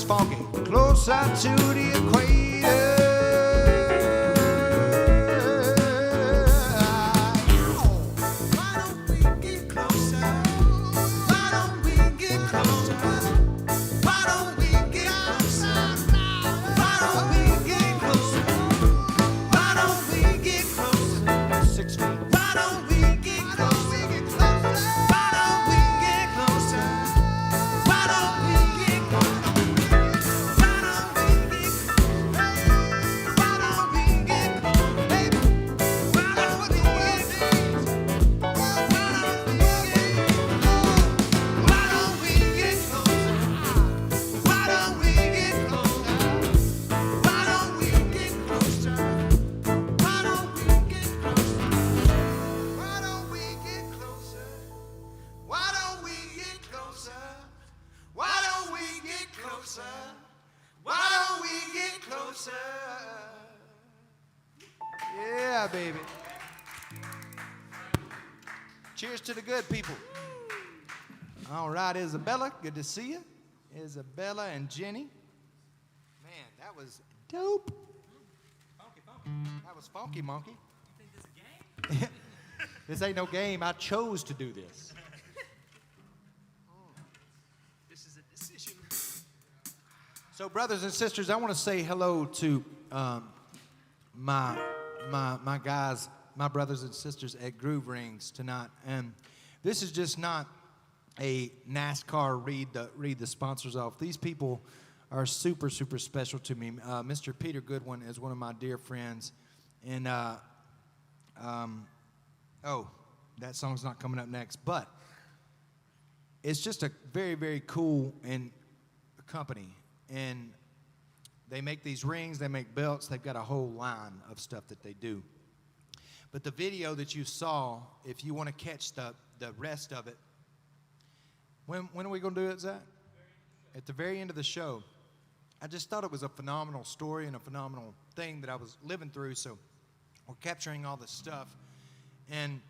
funky. Closer to the equator. Yeah, baby. Cheers to the good people. All right, Isabella, good to see you. Isabella and Jenny. Man, that was dope. Funky, funky. That was funky, monkey. You think this is a game? This ain't no game. I chose to do this. This is a decision. So, brothers and sisters, I want to say hello to my guys, my brothers and sisters at Groove Rings tonight. And this is just not a NASCAR read the sponsors off. These people are super, super special to me. Mr. Peter Goodwin is one of my dear friends. And, oh, that song's not coming up next. But it's just a very, very cool and company. And they make these rings, they make belts, they've got a whole line of stuff that they do. But the video that you saw, if you want to catch the rest of it, when are we going to do it, Zach? At the very end of the show. I just thought it was a phenomenal story and a phenomenal thing that I was living through, so we're capturing all this stuff. And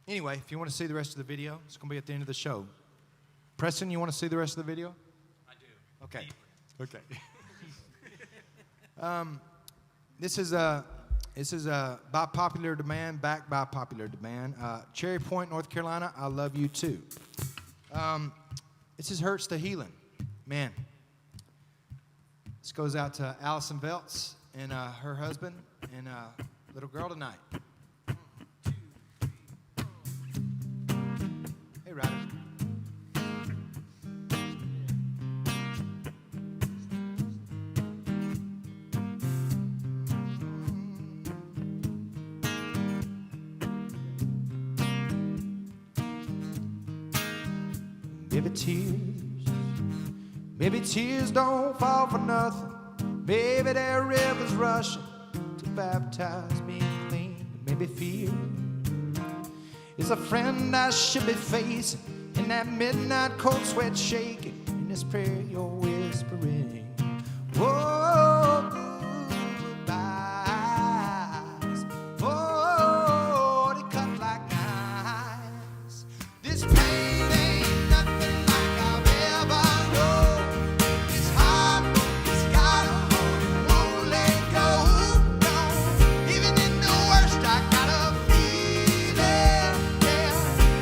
anyway, if you want to see the rest of the video, it's going to be at the end of the show. Preston, you want to see the rest of the video? I do. Okay. Okay. This is by popular demand, backed by popular demand. Cherry Point, North Carolina, I love you too. This is Hurts the Healing. Man, this goes out to Allison Veltz and her husband and little girl tonight. 1, 2, 3, 4. Hey, Ryder. Maybe tears don't fall for nothing. Maybe there are rivers rushing to baptize me clean. Maybe fear is a friend I should be facing. In that midnight cold sweat shaking, in this prayer you're whispering, oh, goodbyes. Oh, they cut like knives. This pain ain't nothing like I've ever known. This heart is got a hold and won't let go. No, even in the worst I got a feeling. Yeah,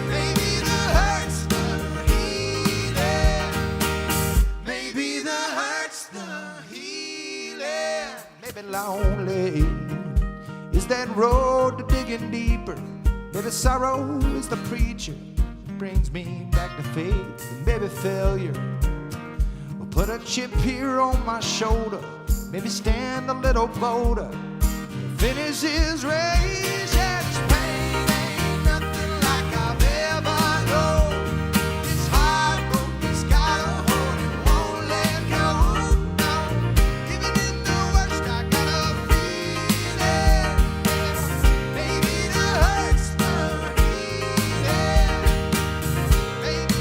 maybe the hurt's the healing. Maybe the hurt's the healing. Maybe lonely is that road to digging deeper. Maybe sorrow is the preacher that brings me back to faith. And maybe failure will put a chip here on my shoulder. Maybe stand a little bolder. Finish his race. Yeah, this pain ain't nothing like I've ever known. This heartbroken has got a hold and won't let go. No, even in the worst I got a feeling. Maybe the hurt's the healing. Maybe.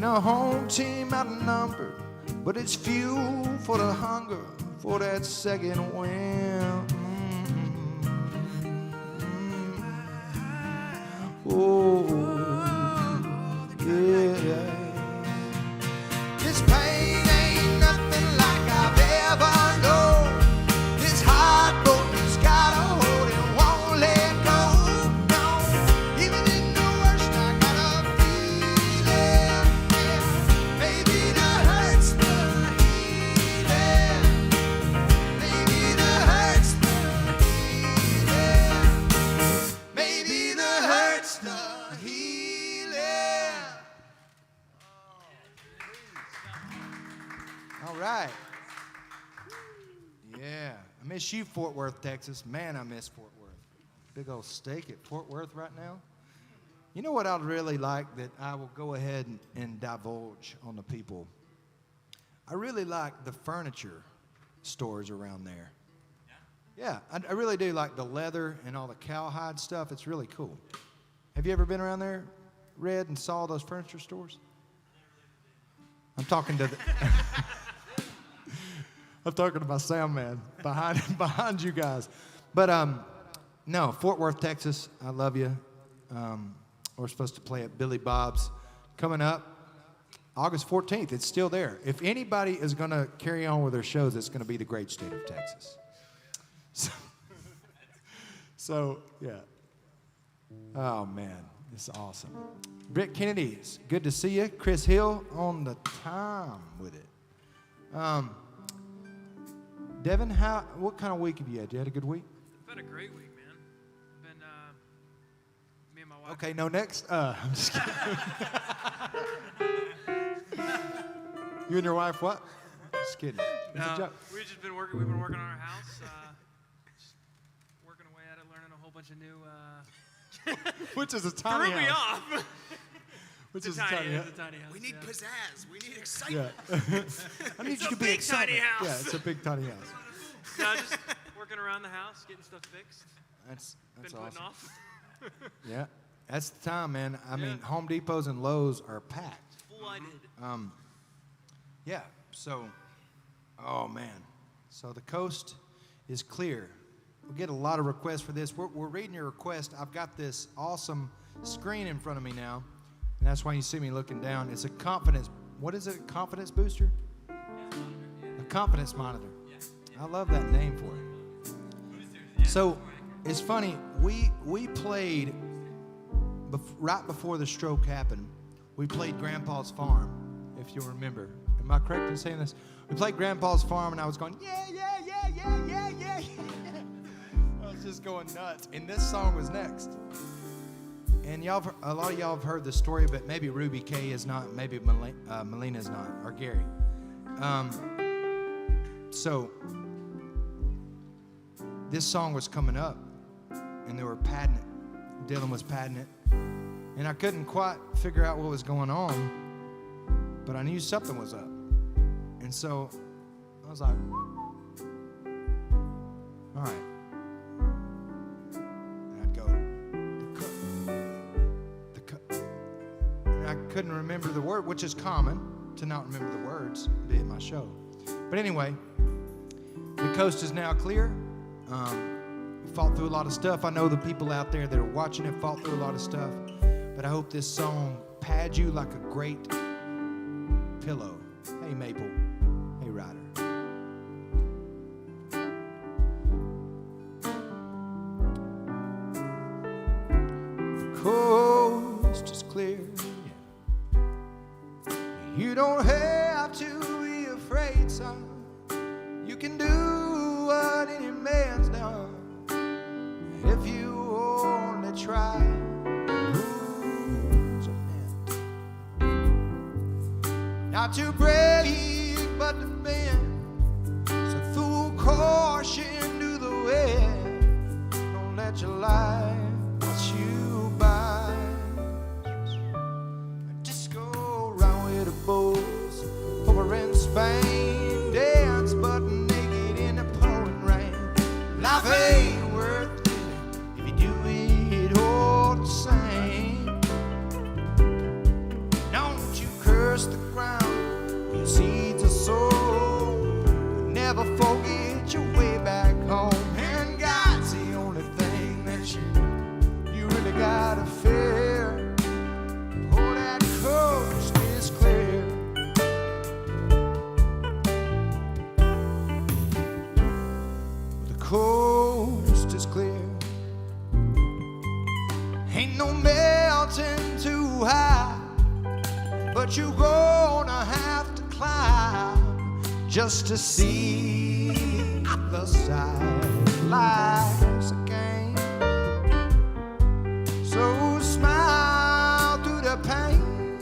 a home team outnumbered, but it's fuel for the hunger for that second wind. Oh, yeah. This pain ain't nothing like I've ever known. This heartbroken's got a hold and won't let go. No, even in the worst, I got a feeling. Yeah, maybe the hurt's the healing. Maybe the hurt's the healing. Maybe the hurt's the healing. All right. Yeah. I miss you, Fort Worth, Texas. Man, I miss Fort Worth. Big old steak at Fort Worth right now. You know what I'd really like that I will go ahead and divulge on the people? I really like the furniture stores around there. Yeah, I really do like the leather and all the cowhide stuff. It's really cool. Have you ever been around there, Red, and saw those furniture stores? I'm talking to the I'm talking to my sound man behind you guys. But no, Fort Worth, Texas, I love you. We're supposed to play at Billy Bob's coming up August 14th. It's still there. If anybody is going to carry on with their shows, it's going to be the great state of Texas. So yeah. Oh, man, it's awesome. Britt Kennedy, it's good to see you. Chris Hill on the time with it. Devin, what kind of week have you had? You had a good week? It's been a great week, man. Been me and my wife. Okay, no, next. I'm just kidding. You and your wife, what? Just kidding. It's a joke. We've just been working. We've been working on our house. Just working away at it, learning a whole bunch of new. Which is a tiny Threw me house. off. Which It's is a tiny house. It's a tiny house. We need yeah. pizzazz. We need excitement. Yeah. I need It's you a to be big excited. tiny house. Yeah, it's a big tiny house. No, just working around the house, getting stuff fixed. That's Been putting awesome. off. Yeah, that's the time, man. I mean, Yeah. Home Depots and Lowe's are packed. Flooded. Yeah, so, oh, man. So the coast is clear. We get a lot of requests for this. We're reading your request. I've got this awesome screen in front of me now, and that's why you see me looking down. It's a confidence, what is it, a confidence booster? A confidence monitor. I love that name for it. So it's funny, we played, right before the stroke happened, we played Grandpa's Farm, if you'll remember. Am I correct in saying this? We played Grandpa's Farm, and I was going, yeah, yeah, yeah, yeah, yeah, yeah, yeah. I was just going nuts. And this song was next. And a lot of y'all have heard the story, but maybe Ruby K is not, maybe Melina is not, or Gary. So this song was coming up, and they were padding it. Dylan was padding it. And I couldn't quite figure out what was going on, but I knew something was up. And so I was like, all right. And I'd go, and I couldn't remember the word, which is common to not remember the words, be it my show. But anyway, the coast is now clear. We fought through a lot of stuff. I know the people out there that are watching it fought through a lot of stuff. But I hope this song pads you like a great pillow. Hey, Maple. Hey, Ryder. The coast is clear. You don't have to be afraid, son. You can do what any man's done if you only try. Not to break, but to bend. So through caution to the wind. Don't let your life pass you by. A disco round with the boats over in Spain. Dance but naked in the pouring rain. Life ain't worth it if you do it all the same. Don't you curse what you gonna have to climb just to see the side life's a game. So smile through the pain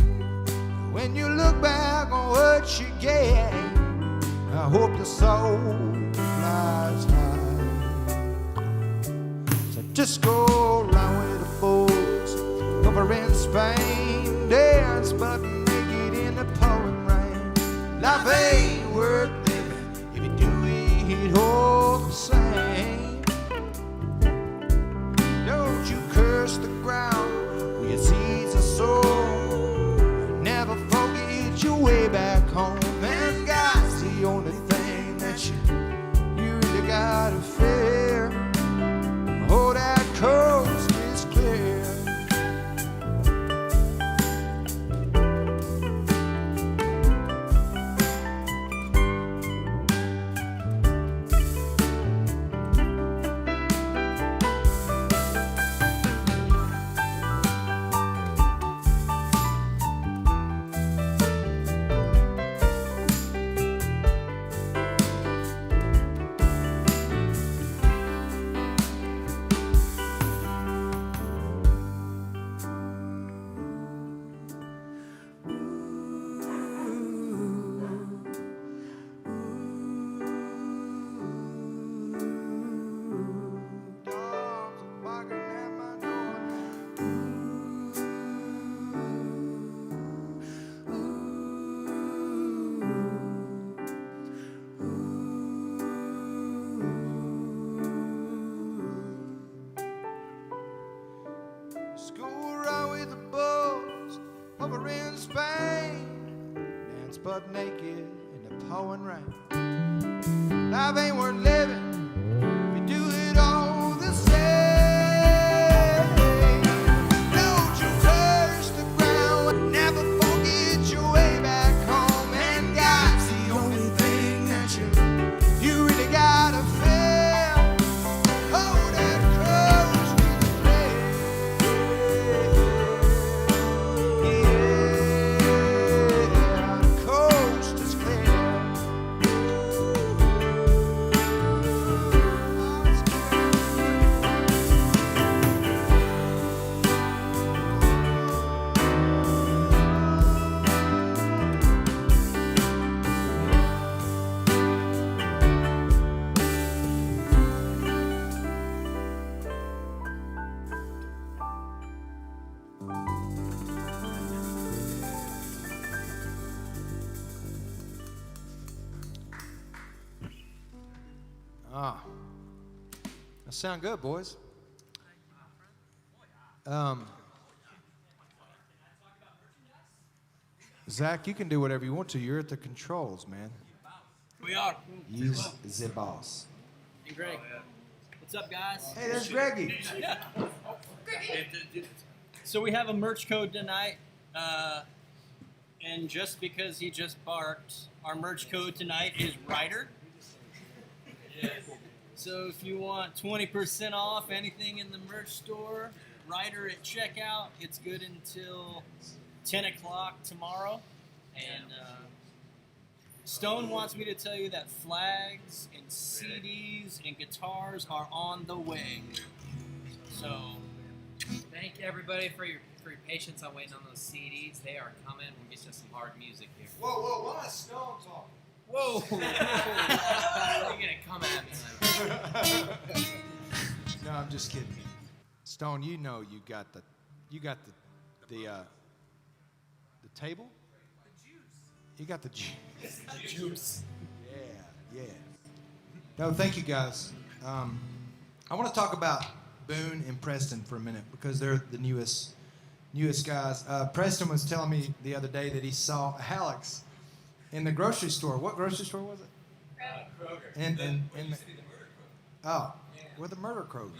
when you look back on what you gained. I hope your soul flies high. So just go around with the folks over in Spain, dance but naked in the pouring rain. Life ain't worth living if you do it all the same. Don't you curse the ground where your seeds are sown. Never forget your way back home. And God's the only thing that you really gotta fear. Oh, that coast is clear. Butt naked in the pouring rain. Life ain't worth living if you do it all the same. Don't you curse the ground, never forget your way back home. And God's the only thing that you really gotta feel. Oh, that coast is clear. Yeah, the coast is clear. That sound good, boys. Zach, you can do whatever you want to. You're at the controls, man. We are. Use the boss. And Greg. What's up, guys? Hey, there's Greggy. Yeah. So we have a merch code tonight. And just because he just barked, our merch code tonight is Ryder. So if you want 20% off anything in the merch store, Ryder at checkout. It's good until 10 o'clock tomorrow. And Stone wants me to tell you that flags and CDs and guitars are on the way. So Thank everybody for your patience on waiting on those CDs. They are coming. We'll get you some hard music here. Whoa, why is Stone talking? Whoa! You're gonna come at me like No, I'm just kidding. Stone, you know you got the table? The juice. You got the juice. the juice. Yeah. No, thank you guys. I want to talk about Boone and Preston for a minute because they're the newest guys. Preston was telling me the other day that he saw Alex in the grocery store. What grocery store was it? Kroger. In the Kroger. Oh, where the murder Kroger.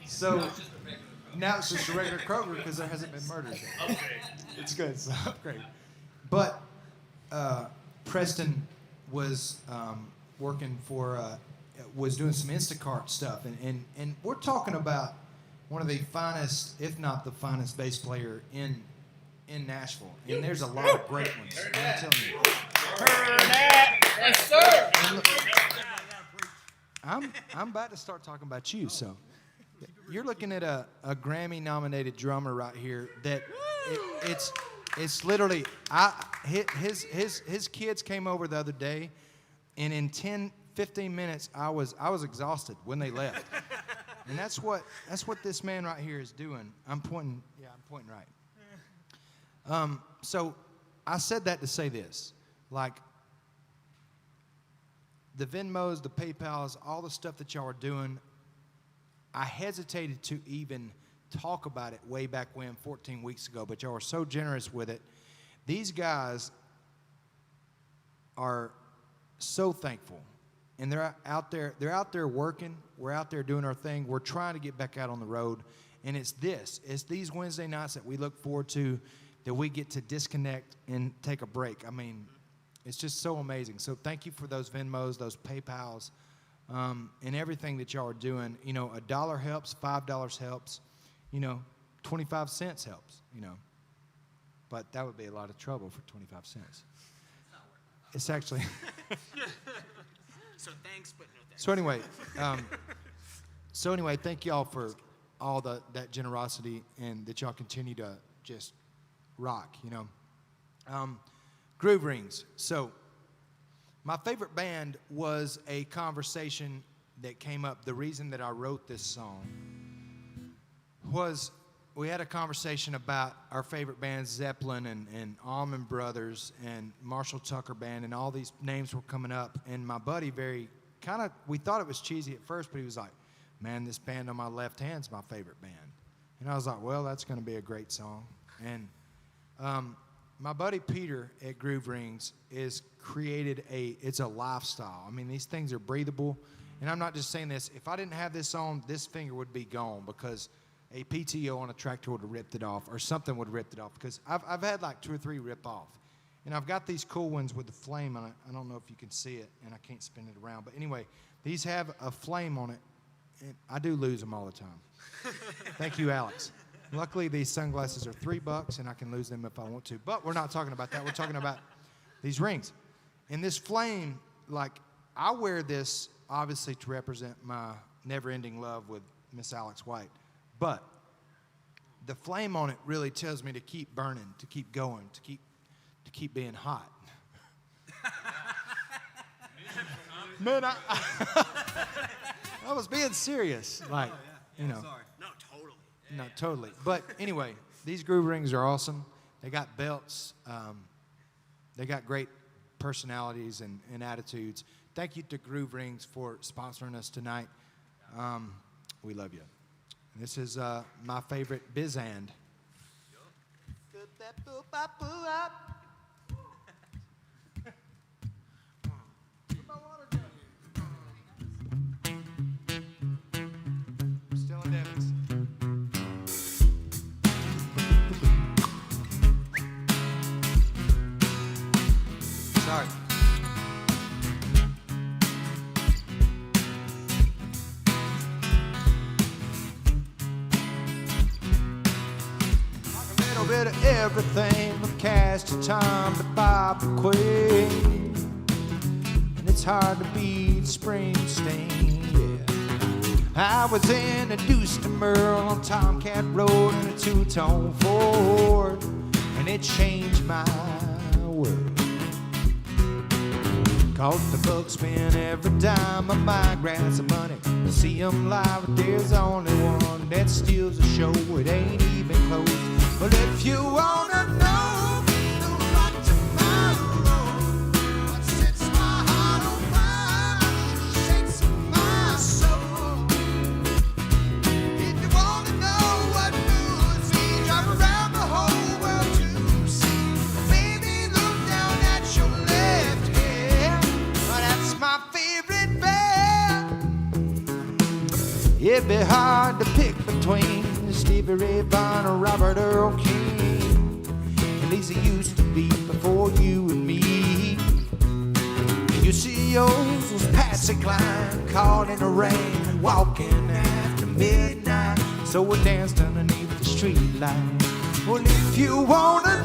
So now it's just a regular Kroger because there hasn't been murders yet. Upgrade. It's good, it's an upgrade. But Preston was working for, was doing some Instacart stuff, and we're talking about one of the finest, if not the finest, bass player in in Nashville, and there's a lot of great ones. I'm telling you. Yes, sir. I'm about to start talking about you. So you're looking at a Grammy-nominated drummer right here. That it's literally his kids came over the other day, and in 10-15 minutes I was exhausted when they left. And that's what this man right here is doing. I'm pointing right. So I said that to say this, like the Venmos, the PayPals, all the stuff that y'all are doing, I hesitated to even talk about it way back when, 14 weeks ago, but y'all are so generous with it. These guys are so thankful. And they're out there working. We're out there doing our thing. We're trying to get back out on the road. And it's these Wednesday nights that we look forward to, that we get to disconnect and take a break. I mean, it's just so amazing. So thank you for those Venmos, those PayPals, and everything that y'all are doing. You know, $1 helps, $5 helps, 25 cents helps, But that would be a lot of trouble for 25 cents. It's actually... So thanks, but no thanks. So anyway, thank y'all for all that generosity and that y'all continue to just rock, Groove Rings. So my favorite band was a conversation that came up. The reason that I wrote this song was we had a conversation about our favorite bands, Zeppelin and Allman Brothers and Marshall Tucker Band, and all these names were coming up. And my buddy we thought it was cheesy at first, but he was like, man, this band on my left hand's my favorite band. And I was like, well, that's going to be a great song. And my buddy Peter at Groove Rings is created it's a lifestyle. I mean, these things are breathable. And I'm not just saying this. If I didn't have this on, this finger would be gone because a PTO on a tractor would have ripped it off, or something would have ripped it off, because I've had like 2 or 3 rip off. And I've got these cool ones with the flame on it. I don't know if you can see it, and I can't spin it around. But anyway, these have a flame on it, and I do lose them all the time. Thank you, Alex. Luckily, these sunglasses are $3, and I can lose them if I want to. But we're not talking about that. We're talking about these rings. And this flame, like, I wear this, obviously, to represent my never-ending love with Miss Alex White. But the flame on it really tells me to keep burning, to keep going, to keep being hot. Man, I was being serious. Like, Sorry. No, totally. No, totally. But anyway, these Groove Rings are awesome. They got belts. They got great personalities and attitudes. Thank you to Groove Rings for sponsoring us tonight. We love you. This is my favorite Bizand. Still in Devon's. Sorry. Bit of everything from Cash to Tom to Bob McQueen, and it's hard to beat Springsteen. Yeah, I was introduced to Merle on Tomcat Road in a 2-tone Ford, and it changed my world. Caught the bug spin every dime of my grants of money. See 'em live, but there's only one that steals the show. It ain't even close. But if you wanna know the rock tomorrow, what sets my heart on fire, shakes my soul. If you wanna know what moves me, drive around the whole world to see. Baby, look down at your left hand. Oh, that's my favorite band. It'd be hard to pick between Stevie Ray Vaughan or Robert Earl King. At least it used to be before you and me. You see, yours was Patsy Cline, caught in the rain, walking after midnight. So we danced underneath the street light. Well, if you wanna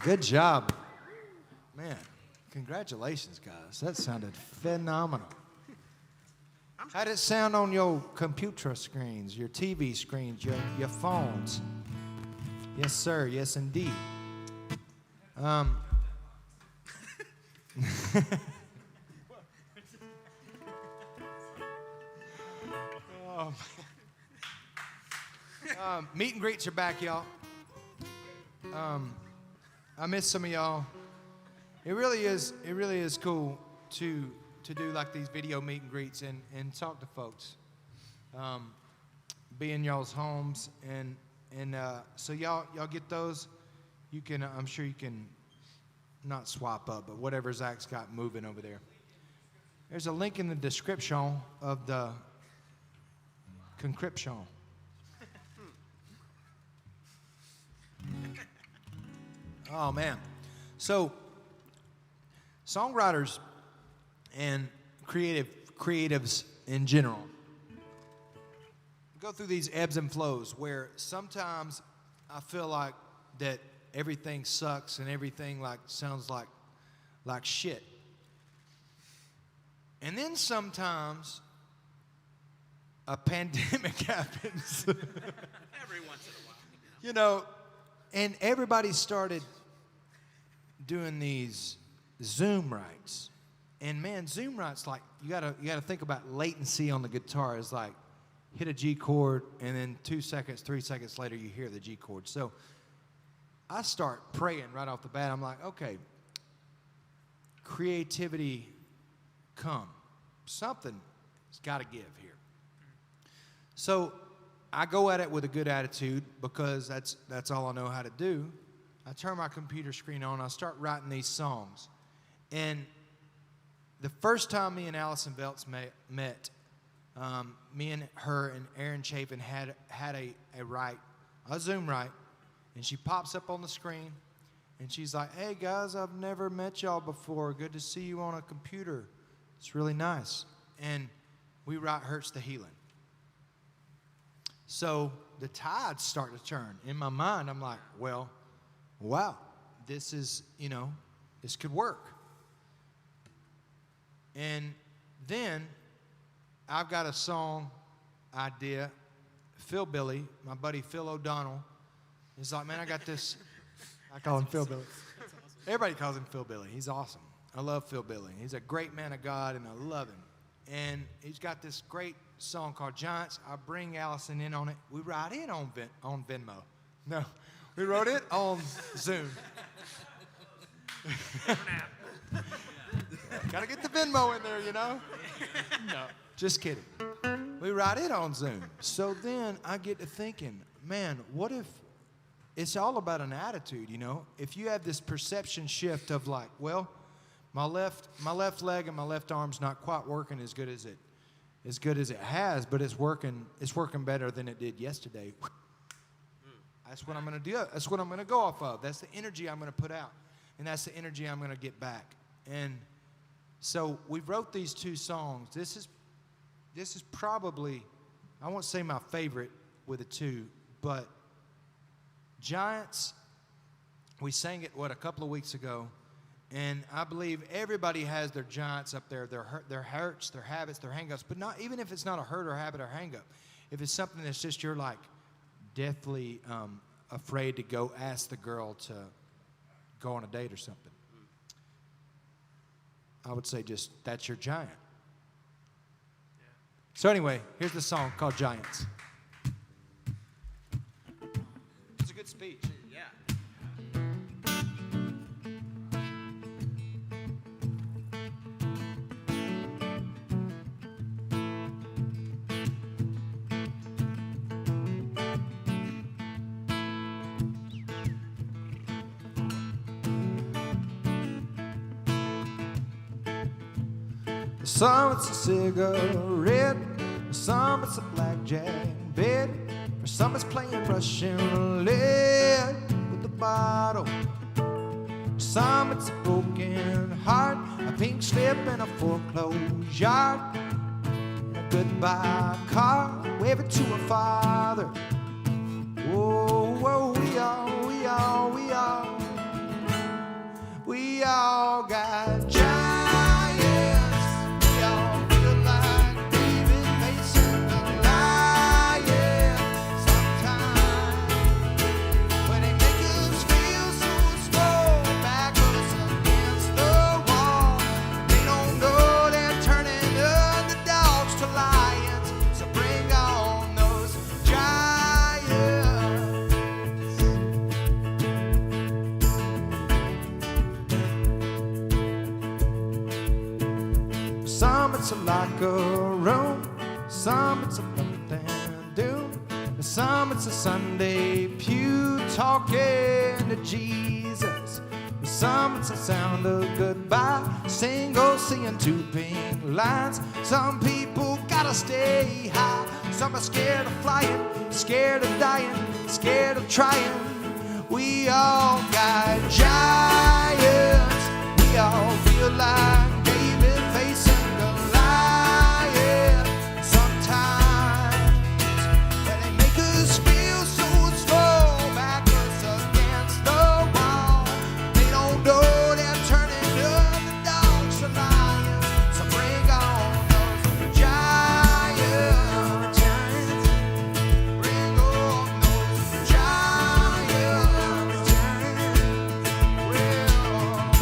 Good job. Man, congratulations, guys. That sounded phenomenal. How did it sound on your computer screens, your TV screens, your phones? Yes, sir. Yes, indeed. Meet and greets are back, y'all. I miss some of y'all. It really is cool to do like these video meet and greets and talk to folks. Be in y'all's homes and so y'all get those. You can I'm sure you can not swap up, but whatever Zach's got moving over there. There's a link in the description of the conscription. Oh man. So songwriters and creatives in general go through these ebbs and flows where sometimes I feel like that everything sucks and everything like sounds like shit. And then sometimes a pandemic happens. Every once in a while. You know, and everybody started doing these Zoom writes. And man, Zoom writes, like you gotta think about latency on the guitar. Is like hit a G chord and then 2 seconds, 3 seconds later you hear the G chord. So I start praying right off the bat. I'm like, okay, creativity come. Something's gotta give here. So I go at it with a good attitude because that's all I know how to do. I turn my computer screen on. I start writing these songs. And the first time me and Allison Belts met, me and her and Aaron Chapin had a Zoom write, and she pops up on the screen, and she's like, "Hey guys, I've never met y'all before. Good to see you on a computer. It's really nice." And we write "Hurts the Healing." So the tides start to turn. In my mind, I'm like, well, wow, this is, this could work. And then I've got a song idea. Phil Billy, my buddy Phil O'Donnell, is like, man, I got this. I call him Phil Billy. Everybody calls him Phil Billy. He's awesome. I love Phil Billy. He's a great man of God, and I love him. And he's got this great song called Giants. I bring Allison in on it. We write it on Venmo. No, we wrote it on Zoom. Gotta get the Venmo in there, No, just kidding. We write it on Zoom. So then I get to thinking, man, what if it's all about an attitude, If you have this perception shift of like, well, my left leg and my left arm's not quite working as good as it has, but it's working better than it did yesterday. That's what I'm going to do. That's what I'm going to go off of. That's the energy I'm going to put out, and that's the energy I'm going to get back. And so we wrote these two songs. This is probably, I won't say my favorite with the two, but Giants, we sang it, a couple of weeks ago. And I believe everybody has their giants up there, their hurts, their habits, their hang-ups. But not even if it's not a hurt or habit or hang-up. If it's something that's just you're like deathly afraid to go ask the girl to go on a date or something. I would say just that's your giant. Yeah. So anyway, here's the song called Giants. It's a good speech. Yeah. Some it's a cigarette, some it's a blackjack bet, or some it's playing Russian roulette with the bottle. Some it's a broken heart, a pink slip in a foreclosed yard, and a goodbye card waving to a father. Whoa, whoa, we all it's like a room, some it's a bump and doom, and some it's a Sunday pew talking to Jesus. Some it's the sound of goodbye, single seeing two pink lines. Some people gotta stay high. Some are scared of flying, scared of dying, scared of trying. We all got giants. We all feel like David facing Goliath. Sometimes where they make us feel so small, back us against the wall. They don't know they're turning underdogs to lions. So bring on those giants. Bring on those giants.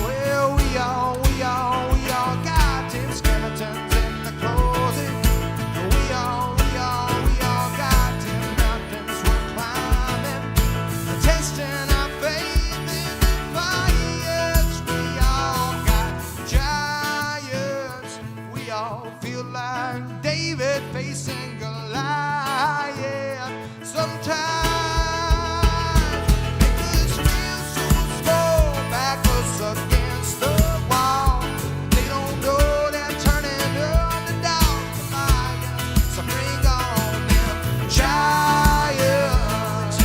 Well, we all got them skeletons in the closet. We all got them mountains we're climbing, tasting our faith in the fires. We all got giants. We all feel like David facing Goliath. Sometimes make us feel so small, back us against the wall. They don't know they're turning underdogs to lions. So bring on them giants.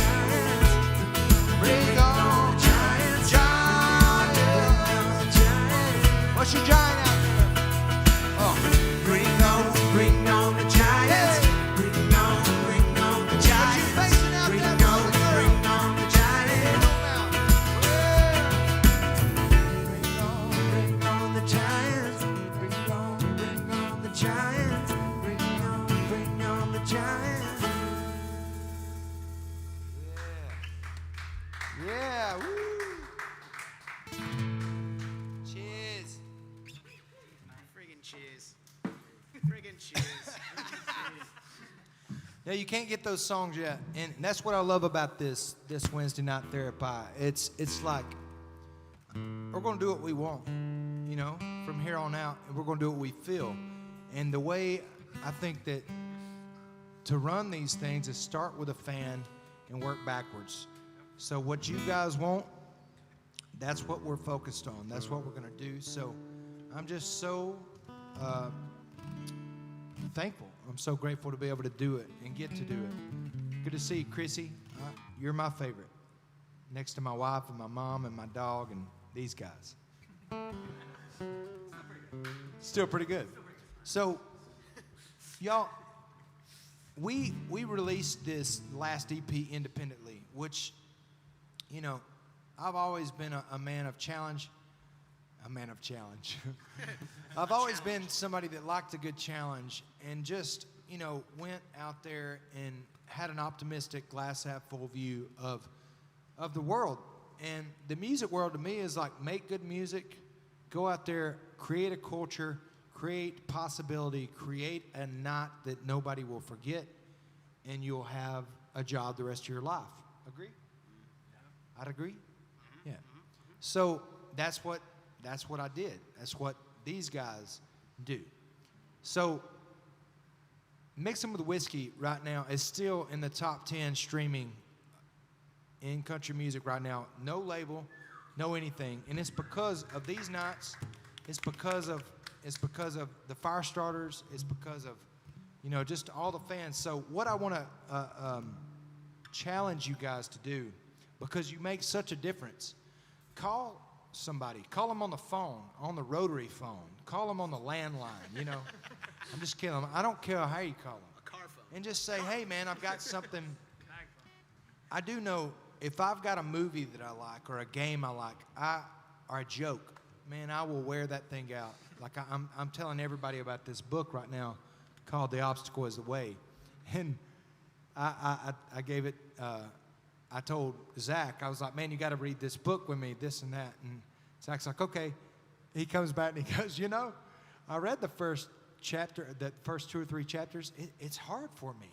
Bring on giants. What's your giant out there? Oh. Bring on the giants. Bring on the giants. What you facing out there, brother? Bring on the giants. Bring on the giants. Bring on the giants. Bring on the giants. Yeah. Woo. Cheers. Friggin' cheers. Friggin' cheers. Yeah, you can't get those songs yet, and that's what I love about this Wednesday night therapy. It's like we're gonna do what we want, you know, from here on out, and we're gonna do what we feel. And the way I think that to run these things is start with a fan and work backwards. So what you guys want, that's what we're focused on. That's what we're gonna do. So I'm just so thankful. I'm so grateful to be able to do it and get to do it. Good to see you, Chrissy. You're my favorite, next to my wife and my mom and my dog and these guys. Still pretty good. So, y'all, we released this last EP independently, which, you know, I've always been a man of challenge. A man of challenge. I've always been somebody that liked a good challenge and just, you know, went out there and had an optimistic glass half full view of the world. And the music world to me is like make good music, go out there, create a culture, create possibility, create a night that nobody will forget, and you'll have a job the rest of your life. Agree? I'd agree. Yeah. So that's what I did. That's what these guys do. So Mixing with Whiskey right now is still in the top 10 streaming in country music right now. No label, no anything. And it's because of these nights. It's because of the fire starters. It's because of, you know, just all the fans. So what I want to challenge you guys to do, because you make such a difference, call somebody. Call them on the phone, on the rotary phone. Call them on the landline, you know. I'm just kidding. I don't care how you call them. A car phone. And just say, hey, man, I've got something. I do know if I've got a movie that I like or a game I like, or a joke, man, I will wear that thing out. Like I'm telling everybody about this book right now called The Obstacle Is the Way. And I gave it, I told Zach, I was like, man, you got to read this book with me, this and that. And Zach's like, okay. He comes back and he goes, you know, I read the first chapter, the first 2 or 3 chapters. It's hard for me.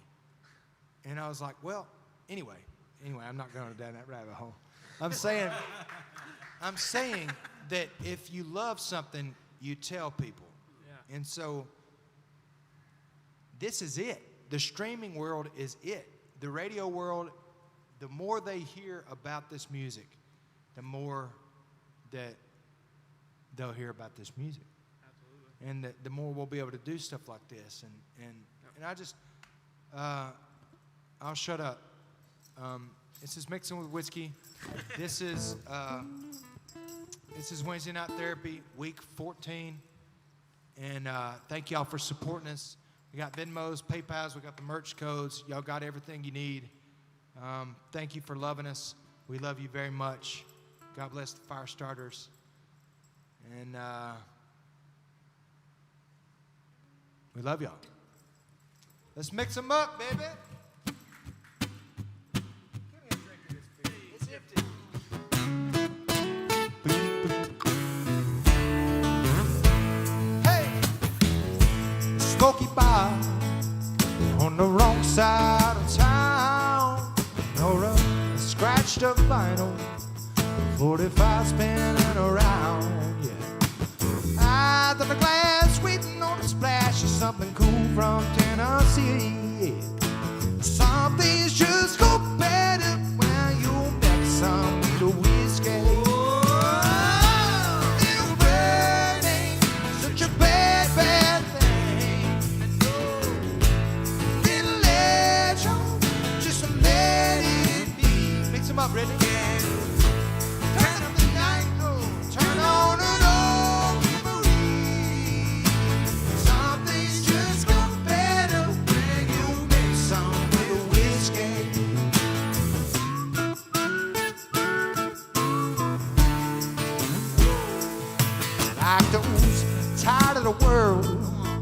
And I was like, well, anyway, I'm not going down that rabbit hole. I'm saying that if you love something, you tell people. Yeah. And so this is it. The streaming world is it. The radio world, the more they hear about this music, the more that they'll hear about this music. Absolutely. And the more we'll be able to do stuff like this. And I just, I'll shut up. This is Mixing with Whiskey. This is Wednesday Night Therapy, week 14. And thank y'all for supporting us. We got Venmos, PayPals, we got the merch codes. Y'all got everything you need. Thank you for loving us. We love you very much. God bless the fire starters. And we love y'all. Let's mix them up, baby. Give me a drink of this beer. It's empty. Hey! Smoky bar on the wrong side of town. Nora scratched up vinyl, 45 spinning around, yeah. Eyes on the glass, waiting on a splash of something cool from Tennessee, yeah. Some things just go better when you mix some with the whiskey. Little bird ain't such a bad, bad thing. Little legend, just let it be. Mix them up, Brittany. Turn up the night, turn on an old memory. Some things just go better when you mix some with whiskey. Like those tired of the world,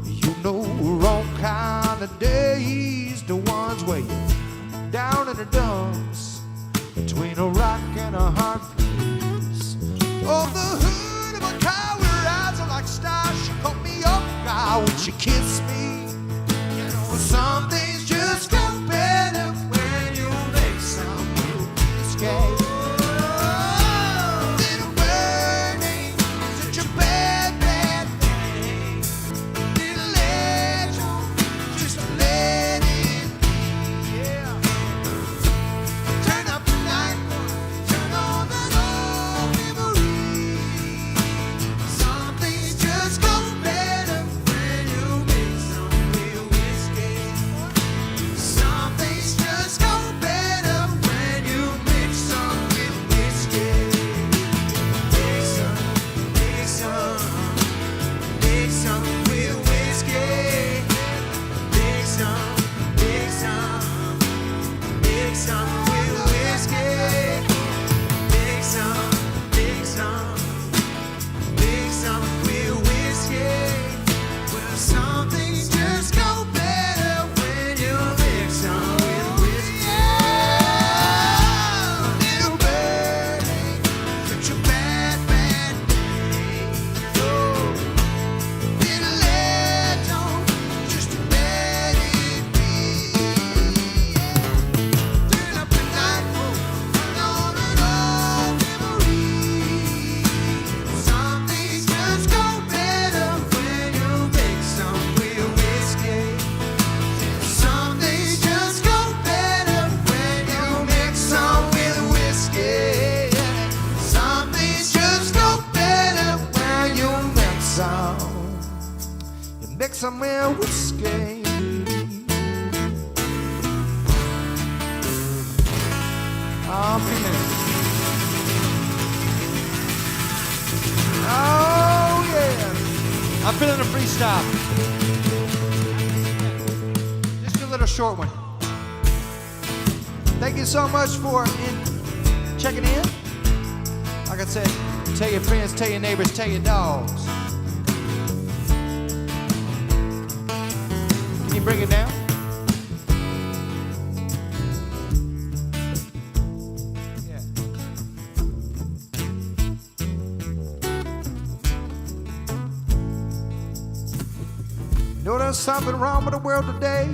you know, wrong kind of days, the ones where you're down in the dumps between a rock and a hard place. On the hood of a car where her eyes are like stars, she caught me off guard when she kissed me. You know, some things just go better when you make some whiskey. Little bird ain't such a bad, bad thing. Little legend, just let it be, yeah. Turn up the night, turn on that old memory. Some things just go better when you mix some real whiskey. Some things just go better when you mix some real whiskey. Mix some real whiskey. Mix some real whiskey. Mix some real whiskey. Well, some things just go better when you mix some real whiskey. Little bird ain't such a bad, bad thing. Oh, little legend, just let it be. Turn up the night, turn on an old memory. Some things just go better when you mix some real whiskey. Some things just go better when you mix some real whiskey. Some things just go better when you mix some. You mix some real whiskey. Oh, man. Oh, yeah. I'm feeling a freestyle. Just a little short one. Thank you so much for checking in. Like I said, tell your friends, tell your neighbors, tell your dogs. Can you bring it down? Yeah. You know there's something wrong with the world today,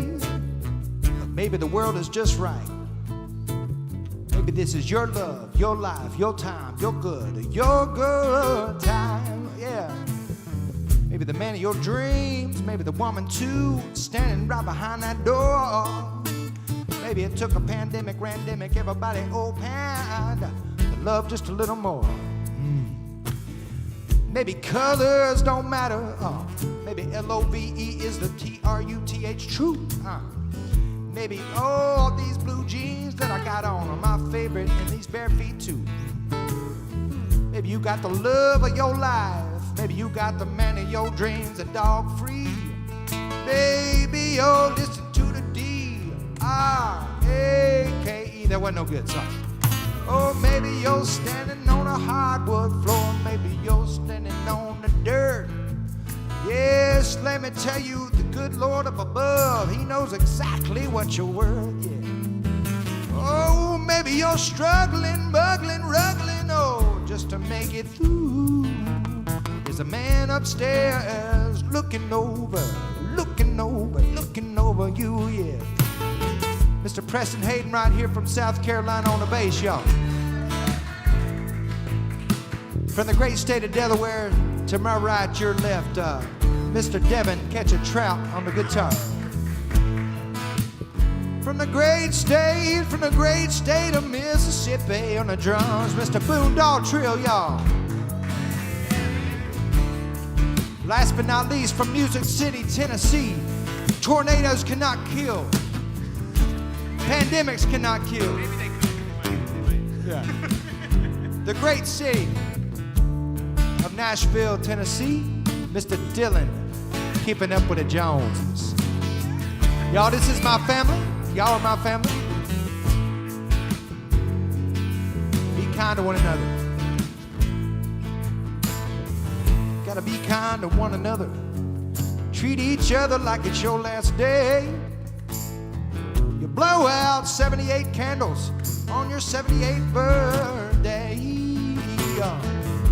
but maybe the world is just right. Maybe this is your love, your life, your time, your good time. Yeah. Maybe the man of your dreams, maybe the woman too, standing right behind that door. Maybe it took a pandemic, randemic, everybody opened to love just a little more. Maybe colors don't matter. Maybe L-O-V-E is the T-R-U-T-H, true. Maybe all these blue jeans that I got on are my favorite, and these bare feet too. Maybe you got the love of your life. Maybe you got the man of your dreams, a dog free. Maybe you're listening to the D-R-A-K-E. That wasn't no good, sorry. Or maybe you're standing on a hardwood floor. Maybe you're standing on the dirt. Yes, let me tell you, the good Lord up above, He knows exactly what you're worth, yeah. Oh, maybe you're struggling, buggling, ruggling, oh, just to make it through. There's a man upstairs looking over you, yeah. Mr. Preston Hayden right here from South Carolina on the bass, y'all. From the great state of Delaware, to my right, your left, Mr. Devin Catch a Trout on the guitar. From the great state of Mississippi on the drums, Mr. Boondoggle Trill, y'all. Last but not least, from Music City, Tennessee, tornadoes cannot kill. Pandemics cannot kill. Maybe they could. Yeah. The great city of Nashville, Tennessee, Mr. Dylan, keeping up with the Joneses. Y'all, this is my family. Y'all are my family. Be kind to one another. Gotta be kind to one another. Treat each other like it's your last day. You blow out 78 candles on your 78th birthday.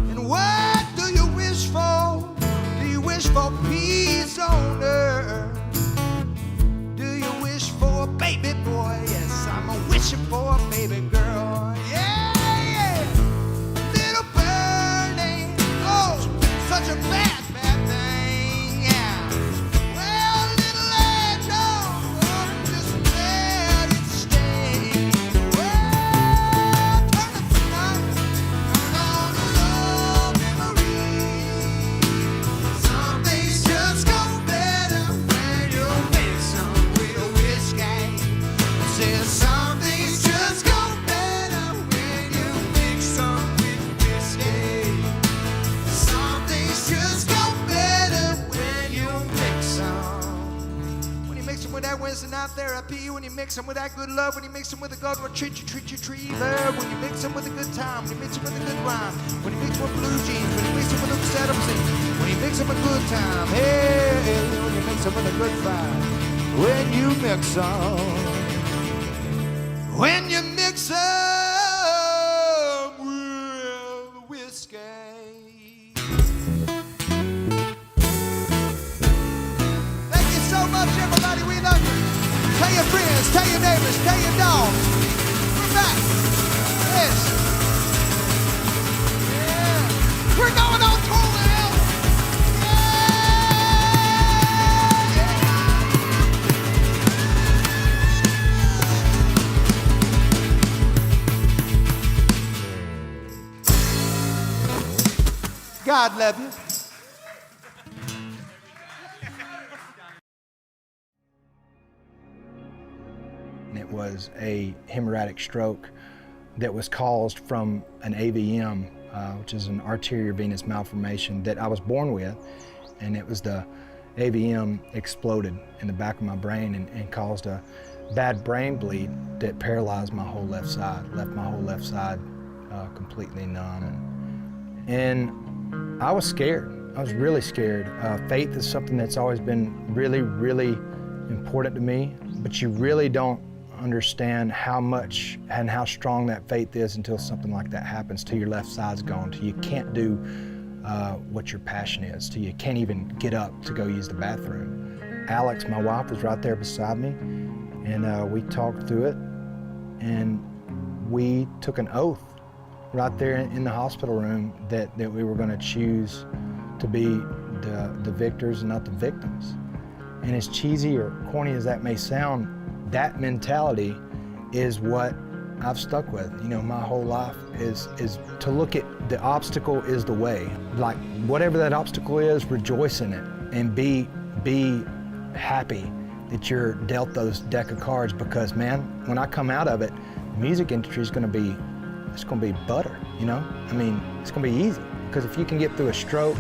And what do you wish for? Do you wish for peace on earth? Do you wish for a baby boy? Yes, I'm wishing for a baby girl. Yeah, yeah. Little burning, oh, such a bad, bad thing. Yeah. Well, little angel, oh, just let it stay. Well, turn it tonight, turn on a love memory. Some things just go better when you mix them with a whiskey. Says some things just go better when you mix them with whiskey. Some things just go better when you mix them. When you mix them with that Wednesday night therapy, when you mix them with that good love, when you mix them with a God will treat you love, when you mix them with a good time, when you mix them with a good rhyme, when you mix them with blue jeans, when you mix them with a set of scenes, when you mix them with a good time, hey, when you mix them with a good vibe, when you mix them, when you mix them with whiskey. Thank you so much, everybody. We love you. Tell your friends, tell your neighbors, tell your dogs. We're back. Yes. Yeah. We're going on tour now. Yeah. God love you. It was a hemorrhagic stroke that was caused from an AVM, which is an arterial venous malformation that I was born with, and it was the AVM exploded in the back of my brain and caused a bad brain bleed that paralyzed my whole left side, left my whole left side completely numb. And I was scared. I was really scared. Faith is something that's always been really, really important to me, but you really don't understand how much and how strong that faith is until something like that happens, till your left side's gone, till you can't do what your passion is, till you can't even get up to go use the bathroom. Alex, my wife, was right there beside me, and we talked through it, and we took an oath right there in the hospital room that we were going to choose to be the victors and not the victims. And as cheesy or corny as that may sound, that mentality is what I've stuck with, you know, my whole life is to look at the obstacle is the way. Like, whatever that obstacle is, rejoice in it and be happy that you're dealt those deck of cards, because, man, when I come out of it, the music industry is gonna be butter, you know? I mean, it's gonna be easy, because if you can get through a stroke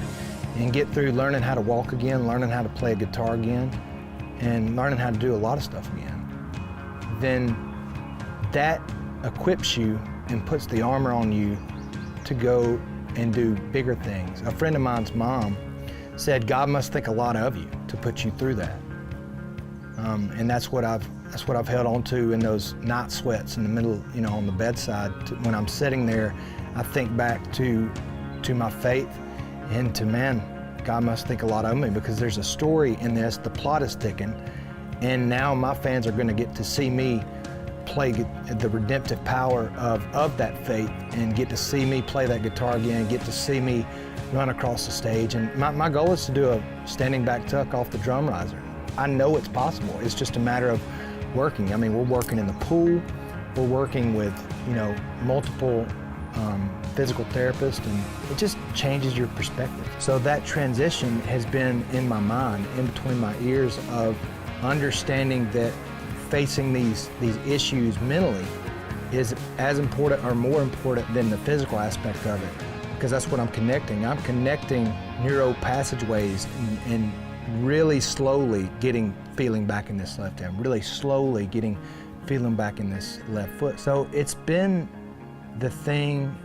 and get through learning how to walk again, learning how to play a guitar again, and learning how to do a lot of stuff again, then that equips you and puts the armor on you to go and do bigger things. A friend of mine's mom said, God must think a lot of you to put you through that. And that's what I've held on to in those night sweats in the middle, you know, on the bedside. When I'm sitting there, I think back to my faith and to, man, God must think a lot of me, because there's a story in this, the plot is ticking, and now my fans are gonna get to see me play the redemptive power of that faith, and get to see me play that guitar again, get to see me run across the stage. And my goal is to do a standing back tuck off the drum riser. I know it's possible. It's just a matter of working. I mean, we're working in the pool, we're working with, you know, multiple physical therapists, and it just changes your perspective. So that transition has been in my mind, in between my ears, of understanding that facing these issues mentally is as important or more important than the physical aspect of it, because that's what I'm connecting. I'm connecting neuro passageways and really slowly feeling back in this left hand, really slowly feeling back in this left foot. So it's been the thing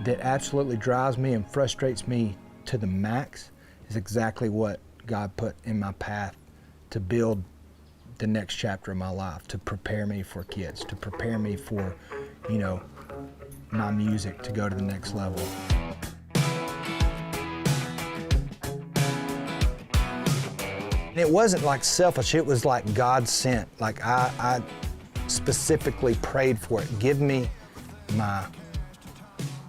that absolutely drives me and frustrates me to the max, is exactly what God put in my path to build the next chapter of my life, to prepare me for kids, to prepare me for, you know, my music to go to the next level. It wasn't like selfish, it was like God sent. Like I specifically prayed for it. Give me my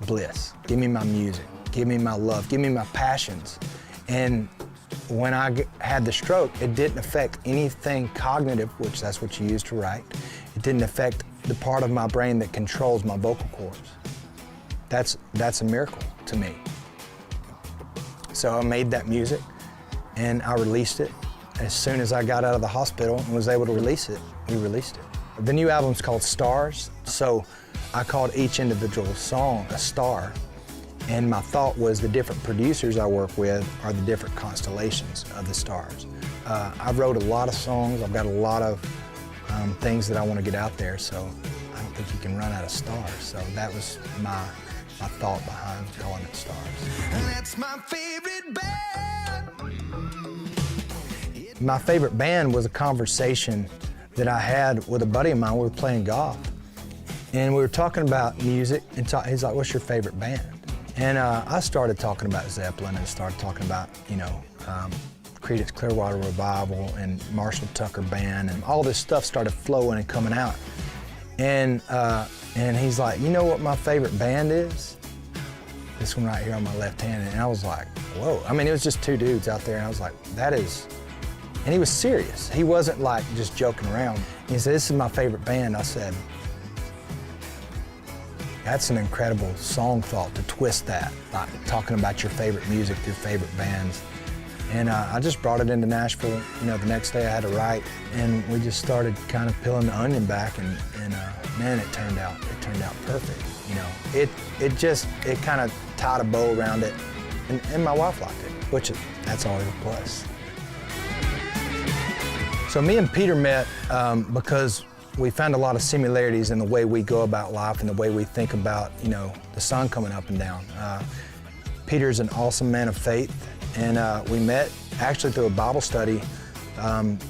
bliss, give me my music, give me my love, give me my passions. And when I had the stroke, it didn't affect anything cognitive, which that's what you use to write. It didn't affect the part of my brain that controls my vocal cords. That's a miracle to me. So I made that music and I released it. As soon as I got out of the hospital and was able to release it, we released it. The new album's called Stars, so I called each individual song a star. And my thought was the different producers I work with are the different constellations of the stars. I wrote a lot of songs. I've got a lot of things that I want to get out there, so I don't think you can run out of stars. So that was my thought behind calling it Stars. That's my favorite band. My favorite band was a conversation that I had with a buddy of mine. We were playing golf, and we were talking about music, and he's like, what's your favorite band? And I started talking about Zeppelin and started talking about, you know, Creedence Clearwater Revival and Marshall Tucker Band, and all this stuff started flowing and coming out. And he's like, you know what my favorite band is? This one right here on my left hand. And I was like, whoa. I mean, it was just two dudes out there, and I was like, that is, and he was serious. He wasn't like just joking around. He said, this is my favorite band. I said, that's an incredible song thought to twist that, like talking about your favorite music, your favorite bands. And I just brought it into Nashville. You know, the next day I had to write, and we just started kind of peeling the onion back, and man, it turned out perfect. You know, it kind of tied a bow around it, and my wife liked it, which that's always a plus. So me and Peter met because we found a lot of similarities in the way we go about life and the way we think about, you know, the sun coming up and down. Peter's an awesome man of faith, and we met actually through a Bible study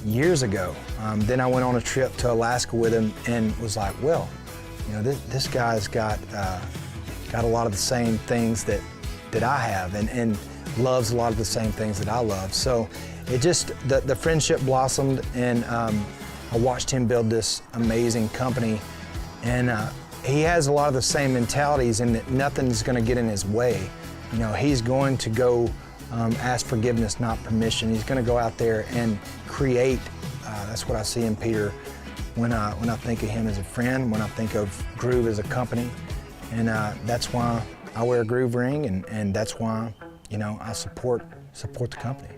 years ago. Then I went on a trip to Alaska with him and was like, well, you know, this guy's got a lot of the same things that I have, and loves a lot of the same things that I love. So it just, the friendship blossomed, and I watched him build this amazing company, and he has a lot of the same mentalities in that nothing's gonna get in his way. You know, he's going to go ask forgiveness, not permission. He's going to go out there and create. That's what I see in Peter when I think of him as a friend, when I think of Groove as a company. And that's why I wear a Groove ring, and that's why, I support the company.